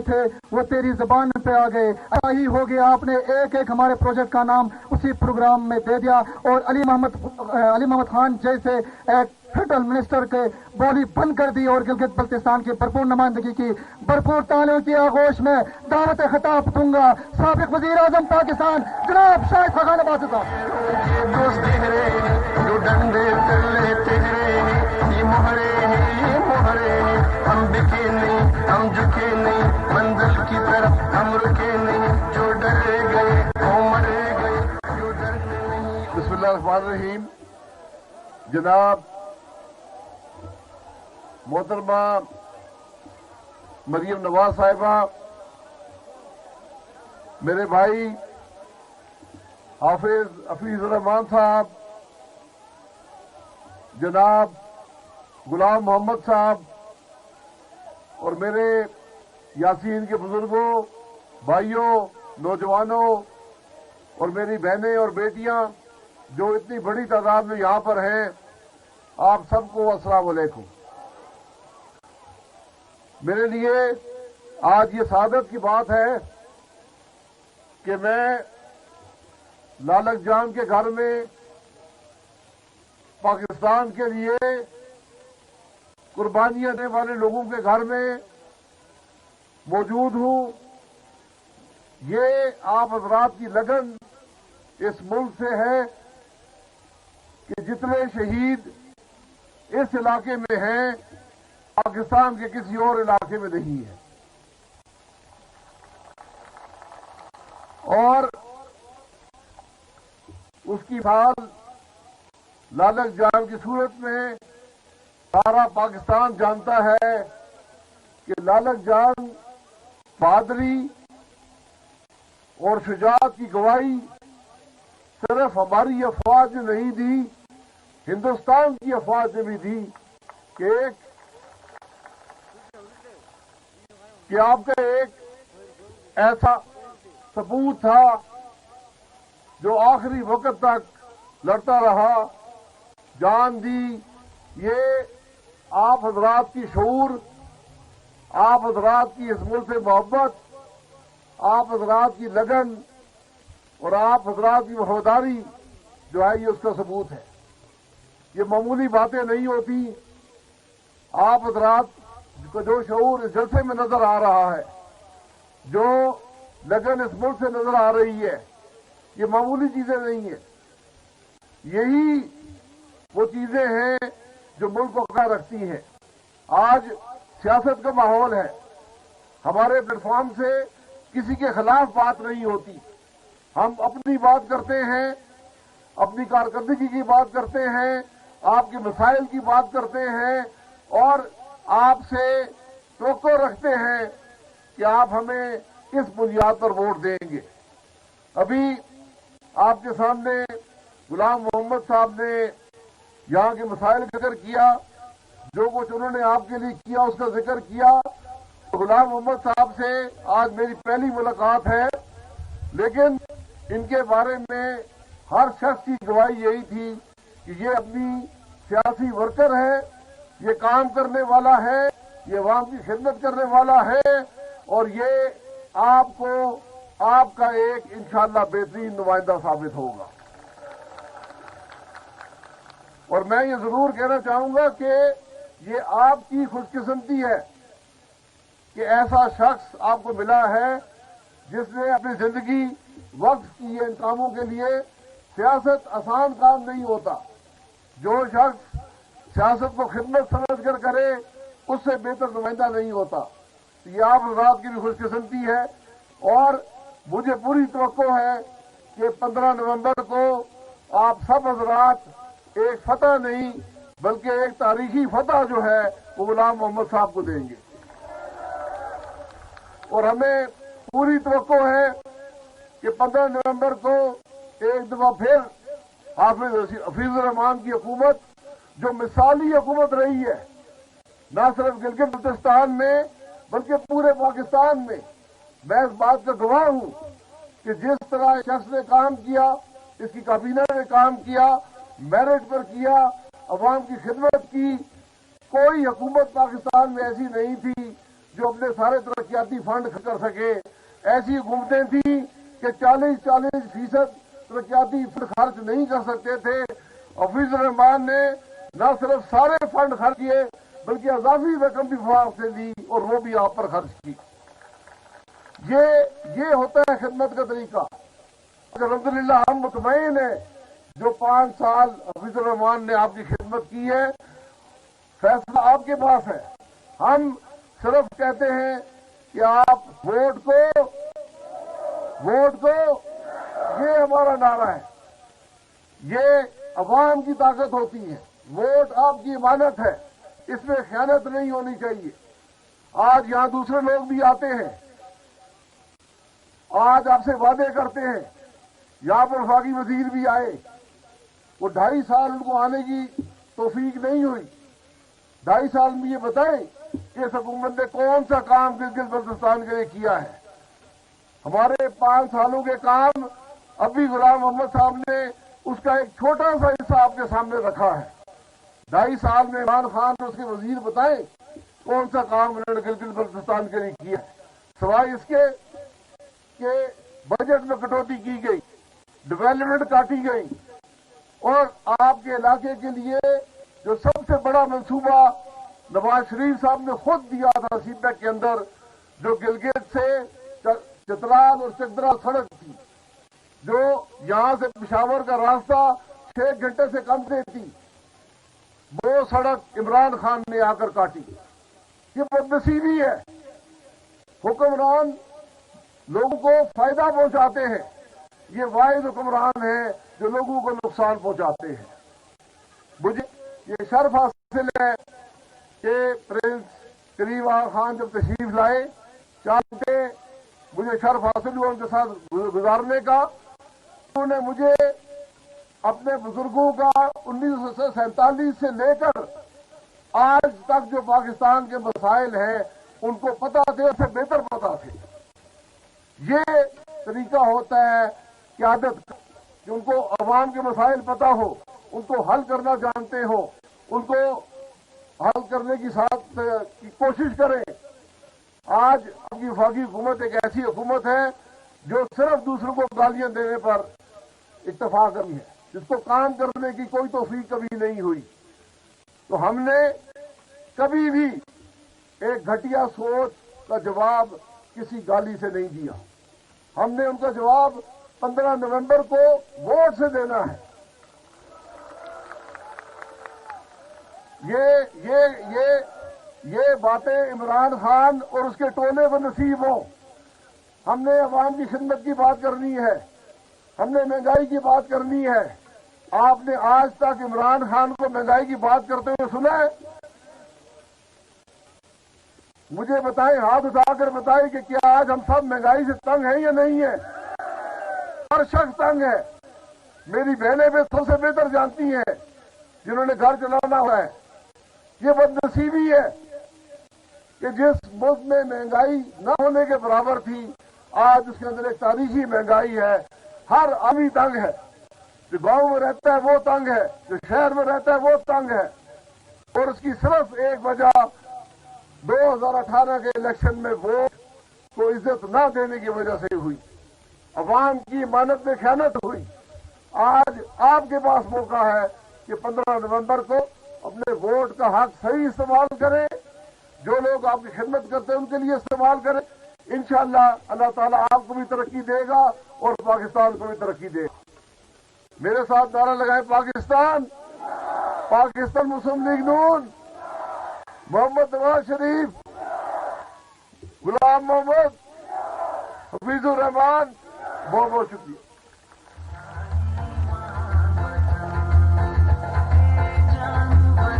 تھے وہ تیری زبان پہ آ گئے. ہی ہو گیا آپ نے ایک ایک ہمارے پروجیکٹ کا نام اسی پروگرام میں دے دیا اور علی محمد خان جیسے ایک فیڈرل منسٹر کے بولی بند کر دی اور گلگت بلتستان کی بھرپور نمائندگی کی. بھرپور تالیوں کی آغوش میں دعوت خطاب دوں گا سابق وزیر اعظم پاکستان جناب شاہد خاقان عباسی صاحب. ہم بکے نہیں ہم جھکے نہیں منزل کی طرف ہم رکے نہیں جو ڈرے گئے وہ مرے گئے جو ڈرنے نہیں. بسم اللہ الرحمن الرحیم. جناب محترمہ مریم نواز صاحبہ، میرے بھائی حفیظ الرحمان صاحب، جناب غلام محمد صاحب اور میرے یاسین کے بزرگوں، بھائیوں، نوجوانوں اور میری بہنیں اور بیٹیاں جو اتنی بڑی تعداد میں یہاں پر ہیں، آپ سب کو السلام علیکم. میرے لیے آج یہ سعادت کی بات ہے کہ میں لالک جان کے گھر میں پاکستان کے لیے قربانیاں دینے والے لوگوں کے گھر میں موجود ہوں. یہ آپ حضرات کی لگن اس ملک سے ہے کہ جتنے شہید اس علاقے میں ہیں پاکستان کے کسی اور علاقے میں نہیں ہے. اور اس کی حال لالک جان کی صورت میں سارا پاکستان جانتا ہے کہ لالک جان بہادری اور شجاعت کی گواہی صرف ہماری افواج نے نہیں دی، ہندوستان کی افواج نے بھی دی کہ آپ کا ایک ایسا ثبوت تھا جو آخری وقت تک لڑتا رہا، جان دی. یہ آپ حضرات کی شعور، آپ حضرات کی اس ملک سے محبت، آپ حضرات کی لگن اور آپ حضرات کی وفاداری جو ہے یہ اس کا ثبوت ہے. یہ معمولی باتیں نہیں ہوتی. آپ حضرات کو جو شعور اس جلسے میں نظر آ رہا ہے، جو لگن اس ملک سے نظر آ رہی ہے، یہ معمولی چیزیں نہیں ہیں. یہی وہ چیزیں ہیں جو ملک کو قائم رکھتی ہیں. آج سیاست کا ماحول ہے. ہمارے پلیٹ فارم سے کسی کے خلاف بات نہیں ہوتی. ہم اپنی بات کرتے ہیں، اپنی کارکردگی کی بات کرتے ہیں، آپ کے مسائل کی بات کرتے ہیں اور آپ سے توقع رکھتے ہیں کہ آپ ہمیں کس بنیاد پر ووٹ دیں گے. ابھی آپ کے سامنے غلام محمد صاحب نے یہاں کے مسائل کا ذکر کیا، جو کچھ انہوں نے آپ کے لیے کیا اس کا ذکر کیا. غلام محمد صاحب سے آج میری پہلی ملاقات ہے، لیکن ان کے بارے میں ہر شخص کی گواہی یہی تھی کہ یہ اپنی سیاسی ورکر ہے، یہ کام کرنے والا ہے، یہ عوام کی خدمت کرنے والا ہے اور یہ آپ کو آپ کا ایک انشاءاللہ بہترین نمائندہ ثابت ہوگا. اور میں یہ ضرور کہنا چاہوں گا کہ یہ آپ کی خوش قسمتی ہے کہ ایسا شخص آپ کو ملا ہے جس نے اپنی زندگی وقف کی ہے ان کاموں کے لیے. سیاست آسان کام نہیں ہوتا. جو شخص سیاست کو خدمت سمجھ کر کرے اس سے بہتر نمائندہ نہیں ہوتا. یہ آپ حضرات کی بھی خوش قسمتی ہے اور مجھے پوری توقع ہے کہ 15 نومبر کو آپ سب حضرات ایک فتح نہیں بلکہ ایک تاریخی فتح جو ہے وہ غلام محمد صاحب کو دیں گے. اور ہمیں پوری توقع ہے کہ 15 نومبر کو ایک دفعہ پھر حفیظ الرحمان کی حکومت جو مثالی حکومت رہی ہے نہ صرف گلگت بلتستان میں بلکہ پورے پاکستان میں، میں اس بات کا گواہ ہوں کہ جس طرح شخص نے کام کیا، اس کی کابینہ نے کام کیا، میرٹ پر کیا، عوام کی خدمت کی، کوئی حکومت پاکستان میں ایسی نہیں تھی جو اپنے سارے ترقیاتی فنڈ کر سکے. ایسی حکومتیں تھیں کہ 40% ترقیاتی فنڈ خرچ نہیں کر سکتے تھے. حفیظ الرحمان نے نہ صرف سارے فنڈ خرچ کیے بلکہ اضافی رقم بھی وفاق سے دی اور وہ بھی آپ پر خرچ کی. یہ ہوتا ہے خدمت کا طریقہ. الحمدللہ ہم مطمئن ہیں جو 5 سال حفیظ الرحمان نے آپ کی خدمت کی ہے. فیصلہ آپ کے پاس ہے. ہم صرف کہتے ہیں کہ آپ ووٹ کو یہ ہمارا نعرہ ہے. یہ عوام کی طاقت ہوتی ہے. ووٹ آپ کی امانت ہے. اس میں خیانت نہیں ہونی چاہیے. آج یہاں دوسرے لوگ بھی آتے ہیں, آج آپ سے وعدے کرتے ہیں. یہاں پر وفاقی وزیر بھی آئے, وہ 2.5 سال ان کو آنے کی توفیق نہیں ہوئی. 2.5 سال میں یہ بتائیں کہ اس حکومت نے کون سا کام گلگت بلتستان کے لیے کیا ہے. ہمارے 5 سالوں کے کام ابھی غلام محمد صاحب نے اس کا ایک چھوٹا سا حصہ آپ کے سامنے رکھا ہے. 2.5 سال میں عمران خان اور اس کے وزیر بتائیں کون سا کام انہوں نے گلگت بلتستان کے لیے کیا ہے, سوائے اس کے کہ بجٹ میں کٹوتی کی گئی, ڈیولپمنٹ کاٹی گئی. اور آپ کے علاقے کے لیے جو سب سے بڑا منصوبہ نواز شریف صاحب نے خود دیا تھا سی پیک کے اندر, جو گلگت سے چترال اور چکدرا سڑک تھی, جو یہاں سے پشاور کا راستہ 6 گھنٹے سے کم دیتی, وہ سڑک عمران خان نے آ کر کاٹی. یہ بدنصیبی ہے. حکمران لوگوں کو فائدہ پہنچاتے ہیں. یہ واحد حکمران ہے جو لوگوں کو نقصان پہنچاتے ہیں. مجھے یہ شرف حاصل ہے کہ پرنس کریم خان جب تشریف لائے 4 گھنٹے مجھے شرف حاصل ہوا ان کے ساتھ گزارنے کا. انہوں نے مجھے اپنے بزرگوں کا 1947 سے لے کر آج تک جو پاکستان کے مسائل ہیں ان کو پتہ تھے, اس سے بہتر پتہ تھے. یہ طریقہ ہوتا ہے قیادت کا کہ ان کو عوام کے مسائل پتہ ہو, ان کو حل کرنا جانتے ہو, ان کو حل کرنے کی کوشش کریں. آج آپ کی وفاقی حکومت ایک ایسی حکومت ہے جو صرف دوسروں کو گالیاں دینے پر اکتفا کرتی ہے, جس کو کام کرنے کی کوئی توفیق کبھی نہیں ہوئی. تو ہم نے کبھی بھی ایک گھٹیا سوچ کا جواب کسی گالی سے نہیں دیا. ہم نے ان کا جواب 15 نومبر کو ووٹ سے دینا ہے. یہ باتیں عمران خان اور اس کے ٹولے کو نصیب ہوں. ہم نے عوام کی خدمت کی بات کرنی ہے, ہم نے مہنگائی کی بات کرنی ہے. آپ نے آج تک عمران خان کو مہنگائی کی بات کرتے ہوئے سنا ہے؟ مجھے بتائیں, ہاتھ اٹھا کر بتائیں کہ کیا آج ہم سب مہنگائی سے تنگ ہیں یا نہیں ہیں؟ ہر شخص تنگ ہے. میری بہنیں بھی سب سے بہتر جانتی ہیں جنہوں نے گھر چلانا ہوا ہے. یہ بدنصیبی ہے کہ جس ملک میں مہنگائی نہ ہونے کے برابر تھی آج اس کے اندر ایک تاریخی مہنگائی ہے. ہر آدمی تنگ ہے. جو گاؤں میں رہتا ہے وہ تنگ ہے, جو شہر میں رہتا ہے وہ تنگ ہے. اور اس کی صرف ایک وجہ 2018 کے الیکشن میں ووٹ کو عزت نہ دینے کی وجہ سے ہوئی. عوام کی امانت میں خیانت ہوئی. آج آپ کے پاس موقع ہے کہ 15 نومبر کو اپنے ووٹ کا حق صحیح استعمال کریں. جو لوگ آپ کی خدمت کرتے ہیں ان کے لیے استعمال کریں. انشاءاللہ اللہ تعالیٰ آپ کو بھی ترقی دے گا اور پاکستان کو بھی ترقی دے گا. میرے ساتھ نعرہ لگائیں, پاکستان, پاکستان مسلم لیگ نون, محمد نواز شریف, غلام محمد, حفیظ الرحمان. بہت بہت شکریہ.